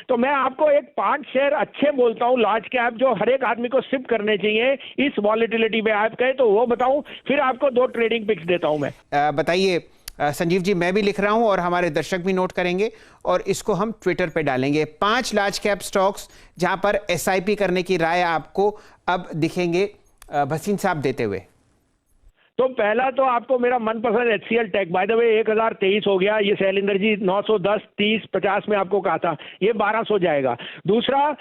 तो मैं आपको एक 5 शेयर अच्छे बोलता हूँ लार्ज कैप जो हर एक आदमी को सिप करने चाहिए इस वॉलेटिलिटी में। आप कहे तो वो बताऊं, फिर आपको 2 ट्रेडिंग पिक्स देता हूं मैं। बताइए संजीव जी, मैं भी लिख रहा हूं और हमारे दर्शक भी नोट करेंगे और इसको हम ट्विटर पे डालेंगे। 5 लार्ज कैप स्टॉक्स जहां पर एसआईपी करने की राय आपको अब दिखेंगे भसीन साहब देते हुए। तो पहला तो आपको मेरा मनपसंद HCL tech, by the way 1023 हो गया। ये शैलेंद्र जी 910, 30, 50 में आपको कहा था, ये 1200 जाएगा। दूसरा,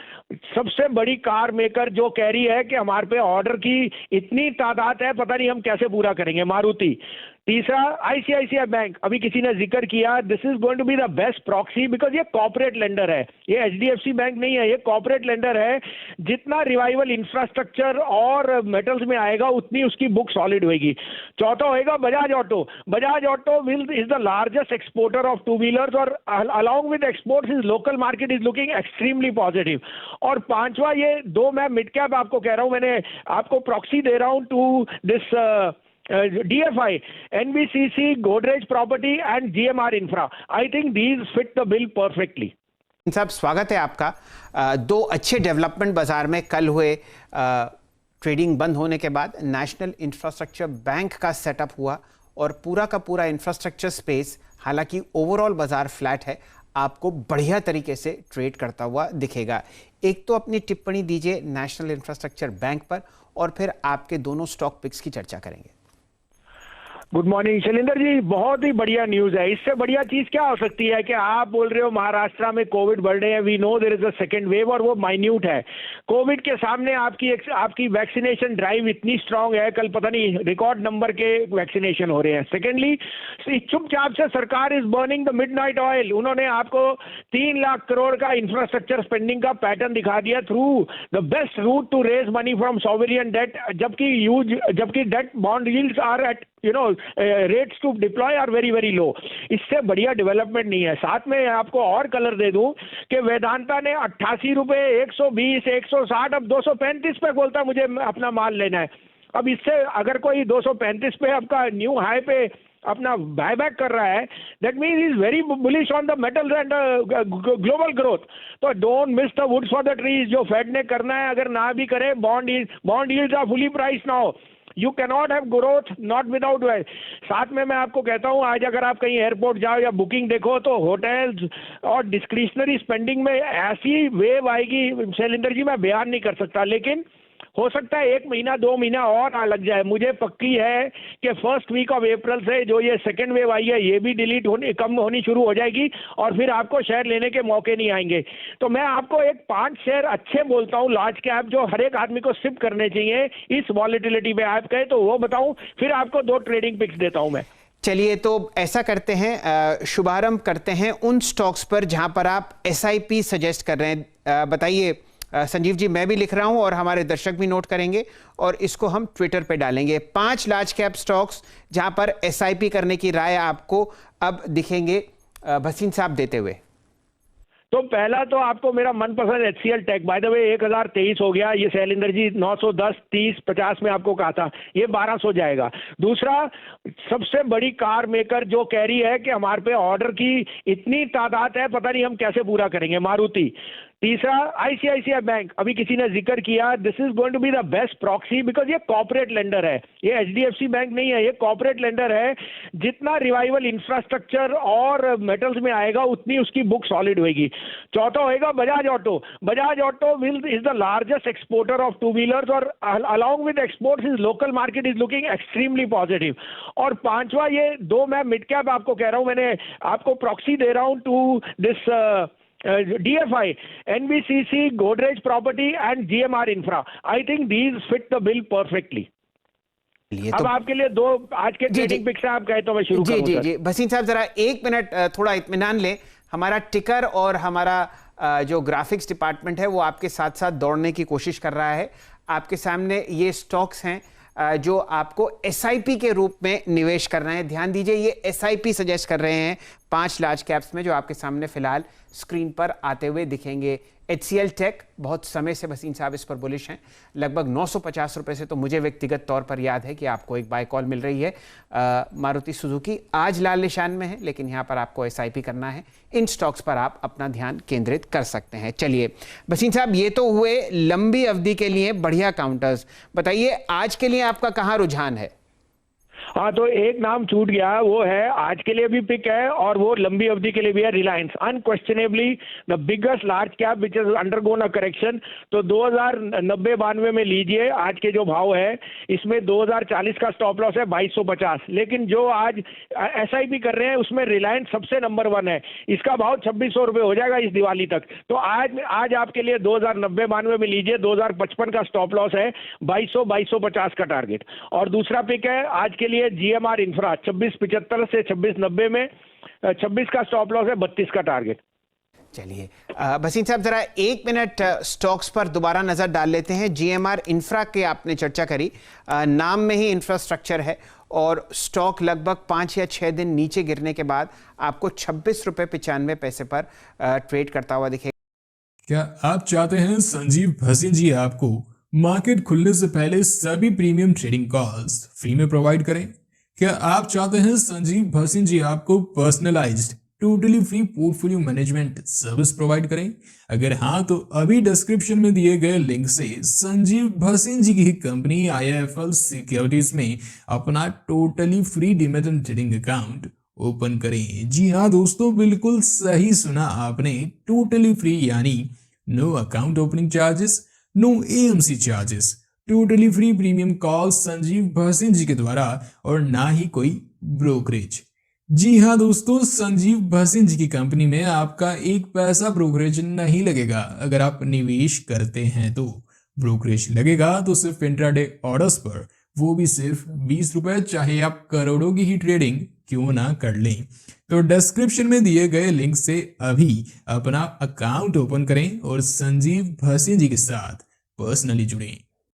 सबसे बड़ी कार मेकर जो कह रही है कि हमारे पे ऑर्डर की इतनी तादाद है, पता नहीं हम कैसे पूरा करेंगे, मारुति। तीसरा, ICICI बैंक, अभी किसी ने जिक्र किया, this is going to be the best proxy because ये कॉर्पोरेट लेंडर है, ये HDFC बैंक नहीं है, ये कॉर्पोरेट लेंडर है। जितना रिवाइवल इंफ्रास्ट्रक्चर और मेटल्स में आएगा उतनी उसकी बुक सॉलिड होगी। चौथा होएगा Bajaj auto. Bajaj auto will is the largest exporter of two wheelers और along with exports is local market is looking extremely positive. और पांचवा, ये 2 मैं मिड कैप आपको कह रहा हूं, मैंने आपको प्रॉक्सी दे रहा हूं to this DFI, NBCC, Godrej Property and GMR Infra. I think these fit the bill perfectly. साहब स्वागत है आपका। 2 अच्छे डेवलपमेंट बाजार में कल हुए। ट्रेडिंग बंद होने के बाद नेशनल इंफ्रास्ट्रक्चर बैंक का सेटअप हुआ और पूरा का पूरा इंफ्रास्ट्रक्चर स्पेस, हालांकि ओवरऑल बाजार फ्लैट है, आपको बढ़िया तरीके से ट्रेड करता हुआ दिखेगा। एक तो अपनी टिप्पणी दीजिए नेशनल इंफ्रास्ट्रक्चर बैंक पर और फिर आपके दोनों स्टॉक पिक्स की चर्चा करेंगे। गुड मॉर्निंग शैलेंद्र जी, बहुत ही बढ़िया न्यूज है। इससे बढ़िया चीज क्या हो सकती है कि आप बोल रहे हो महाराष्ट्र में कोविड बढ़ रहे हैं, we know there is a second wave और वो माइन्यूट है। कोविड के सामने आपकी वैक्सीनेशन ड्राइव इतनी स्ट्रांग है, कल पता नहीं रिकॉर्ड नंबर के वैक्सीनेशन हो रहे हैं। सेकेंडली, चुपचाप से सरकार is burning the midnight oil. उन्होंने आपको 3 लाख करोड़ का इंफ्रास्ट्रक्चर स्पेंडिंग का पैटर्न दिखा दिया through the best route to raise money from sovereign debt, जबकि debt bond yields are at rates to deploy are very very low. इससे बढ़िया डेवलपमेंट नहीं है। साथ में आपको और कलर दे दूं कि वेदांता ने 88 रुपए, 120, 160, अब 235 पे बोलता है मुझे अपना माल लेना है। अब इससे अगर कोई 235 पे आपका न्यू हाई पे अपना बायबैक कर रहा है, that means is very bullish on the metals and global growth. तो don't miss the woods for the trees. जो फेड ने करना है, अगर ना भी करे, bond yields are fully price now. You cannot have growth not without wealth. साथ में मैं आपको कहता हूं, आज अगर आप कहीं एयरपोर्ट जाओ या बुकिंग देखो तो होटल्स और डिस्क्रिशनरी स्पेंडिंग में ऐसी वेव आएगी शैलेंद्र जी, मैं बयान नहीं कर सकता। लेकिन हो सकता है 1 महीना 2 महीना और लग जाए। मुझे पक्की है कि फर्स्ट वीक ऑफ अप्रैल से जो ये सेकेंड वेव आई है, ये भी कम होनी शुरू हो जाएगी और फिर आपको शेयर लेने के मौके नहीं आएंगे। तो मैं आपको एक 5 शेयर अच्छे बोलता हूं लार्ज कैप जो हर एक आदमी को सिप करने चाहिए इस वॉलेटिलिटी में। आप कहे तो वो बताऊं, फिर आपको 2 ट्रेडिंग पिक्स देता हूं मैं। चलिए तो ऐसा करते हैं, शुभारंभ करते हैं उन स्टॉक्स पर जहां पर आप SIP सजेस्ट कर रहे हैं। बताइए संजीव जी, मैं भी लिख रहा हूं और हमारे दर्शक भी नोट करेंगे और इसको हम ट्विटर पे डालेंगे। 5 लार्ज कैप स्टॉक्स जहां पर SIP करने की राय आपको अब दिखेंगे भसीन साहब देते हुए। तो पहला तो आपको मेरा मनपसंद HCL tech, by the way 1023 हो गया। ये शैलेंद्र जी 910, 30, 50 में आपको कहा था, ये 1200 जाएगा। दूसरा, सबसे बड़ी कार मेकर जो कह रही है कि हमारे पे ऑर्डर की इतनी तादाद है, पता नहीं हम कैसे पूरा करेंगे, मारुति। तीसरा, ICICI बैंक, अभी किसी ने जिक्र किया, this is going to be the best proxy because ये कॉर्पोरेट लेंडर है, ये HDFC बैंक नहीं है, ये कॉर्पोरेट लेंडर है। जितना रिवाइवल इंफ्रास्ट्रक्चर और मेटल्स में आएगा उतनी उसकी बुक सॉलिड होगी। चौथा होएगा Bajaj auto. Bajaj auto will is the largest exporter of two wheelers और along with exports is local market is looking extremely positive. और पांचवा, ये 2 मैं मिड कैप आपको कह रहा हूं, मैंने आपको प्रॉक्सी दे रहा हूं to this DFI, NBCC, Godrej Property and GMR Infra. I think these fit the bill perfectly. अब तो आपके लिए 2 आज के ट्रेडिंग पिक्स आप कहे तो मैं शुरू करूं। जी भसीन साहब, जरा 1 मिनट थोड़ा इत्मीनान लें। हमारा टिकर और हमारा जो ग्राफिक्स डिपार्टमेंट है वो आपके साथ साथ दौड़ने की कोशिश कर रहा है। आपके सामने ये स्टॉक्स हैं जो आपको SIP के रूप में निवेश कर रहे हैं। ध्यान दीजिए, ये SIP सजेस्ट कर रहे हैं 5 लार्ज कैप्स में जो आपके सामने फिलहाल स्क्रीन पर आते हुए दिखेंगे। HCL टेक, बहुत समय से भसीन साहब इस पर बुलिश हैं, लगभग 950 रुपए से तो मुझे व्यक्तिगत तौर पर याद है कि आपको एक बाय कॉल मिल रही है। मारुति सुजुकी आज लाल निशान में है, लेकिन यहाँ पर आपको SIP करना है। इन स्टॉक्स पर आप अपना ध्यान केंद्रित कर सकते हैं। चलिए भसीन साहब, ये तो हुए लंबी अवधि के लिए बढ़िया काउंटर्स, बताइए आज के लिए आपका कहाँ रुझान है? हाँ, तो एक नाम छूट गया, वो है आज के लिए भी पिक है और वो लंबी अवधि के लिए भी है, Reliance. Unquestionably the biggest large cap which is undergone a correction. तो 2090-92 में लीजिए आज के जो भाव है, इसमें 2040 का स्टॉप लॉस है 2250। लेकिन जो आज SIP कर रहे हैं उसमें रिलायंस सबसे नंबर 1 है, इसका भाव 2600 रुपये हो जाएगा इस दिवाली तक। तो आज आपके लिए 2090-92 में लीजिए, 2055 का स्टॉप लॉस है, 2250 का टारगेट। और दूसरा पिक है आज के लिए GMR इंफ्रा, 2675 से 2690 में, 26 का स्टॉप लॉस है, 32 का टारगेट। चलिए भसीन साहब, जरा 1 मिनट स्टॉक्स पर दोबारा नजर डाल लेते हैं। GMR इंफ्रा की आपने चर्चा करी, नाम में ही इंफ्रास्ट्रक्चर है और स्टॉक लगभग 5 या 6 दिन नीचे गिरने के बाद आपको 26 रुपये 95 पैसे पर ट्रेड करता हुआ दिखेगा। क्या आप चाहते हैं संजीव भसीन जी आपको मार्केट खुलने से पहले सभी प्रीमियम ट्रेडिंग कॉल्स फ्री में प्रोवाइड करें? क्या आप चाहते हैं संजीव भसीन जी आपको personalised totally free portfolio management service provide करें? अगर हाँ, तो अभी डिस्क्रिप्शन में दिए गए लिंक से संजीव भसीन जी की कंपनी IIFL सिक्योरिटीज में अपना totally free demat and trading account open करें। जी हाँ दोस्तों, बिल्कुल सही सुना आपने, टोटली फ्री यानी no account opening charges, no AMC charges, totally free premium call Sanjeev Bhasin ji के द्वारा और ना ही कोई ब्रोकरेज। जी हाँ दोस्तों, संजीव भसीन जी की कंपनी में आपका एक पैसा ब्रोकरेज नहीं लगेगा। अगर आप निवेश करते हैं तो ब्रोकरेज लगेगा तो सिर्फ इंट्राडे ऑर्डर्स पर, वो भी सिर्फ 20 रुपए, चाहे आप करोड़ों की ही ट्रेडिंग क्यों ना कर लें। तो डिस्क्रिप्शन में दिए गए लिंक से अभी अपना अकाउंट ओपन करें और संजीव भसीन जी के साथ पर्सनली जुड़ें।